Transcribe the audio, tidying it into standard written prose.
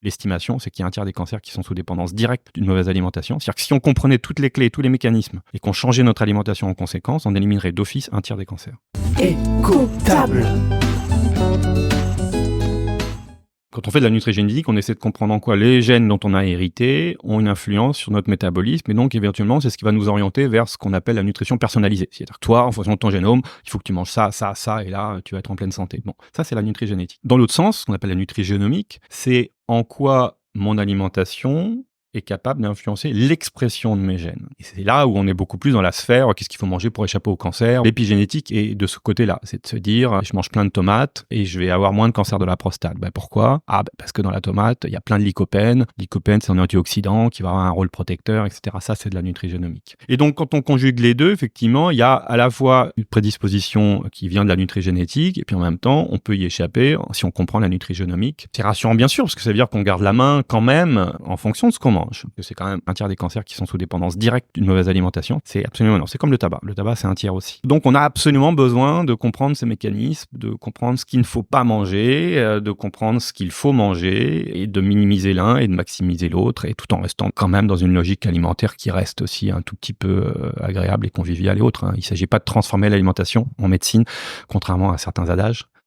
L'estimation, c'est qu'il y a un tiers des cancers qui sont sous dépendance directe d'une mauvaise alimentation. C'est-à-dire que si on comprenait toutes les clés, tous les mécanismes, et qu'on changeait notre alimentation en conséquence, on éliminerait d'office un tiers des cancers. Éco-table. Quand on fait de la nutrigénétique, on essaie de comprendre en quoi les gènes dont on a hérité ont une influence sur notre métabolisme, et donc éventuellement, c'est ce qui va nous orienter vers ce qu'on appelle la nutrition personnalisée. C'est-à-dire que toi, en fonction de ton génome, il faut que tu manges ça, ça, ça, et là, tu vas être en pleine santé. Bon, ça, c'est la nutrigénétique. Dans l'autre sens, ce qu'on appelle la nutrigénomique, c'est en quoi mon alimentation est capable d'influencer l'expression de mes gènes. Et c'est là où on est beaucoup plus dans la sphère, qu'est-ce qu'il faut manger pour échapper au cancer. L'épigénétique est de ce côté-là, c'est de se dire, je mange plein de tomates et je vais avoir moins de cancer de la prostate. Pourquoi ? Parce que dans la tomate, il y a plein de lycopène. Lycopène, c'est un antioxydant qui va avoir un rôle protecteur, etc. Ça, c'est de la nutrigénomique. Et donc, quand on conjugue les deux, effectivement, il y a à la fois une prédisposition qui vient de la nutrigénétique, et puis en même temps, on peut y échapper si on comprend la nutrigénomique. C'est rassurant, bien sûr, parce que ça veut dire qu'on garde la main quand même en fonction de ce qu'on mange. C'est quand même un tiers des cancers qui sont sous dépendance directe d'une mauvaise alimentation. C'est absolument non. C'est comme le tabac. Le tabac, c'est un tiers aussi. Donc, on a absolument besoin de comprendre ces mécanismes, de comprendre ce qu'il ne faut pas manger, de comprendre ce qu'il faut manger et de minimiser l'un et de maximiser l'autre, et tout en restant quand même dans une logique alimentaire qui reste aussi un tout petit peu agréable et conviviale et autre. Il ne s'agit pas de transformer l'alimentation en médecine, contrairement à certains adages.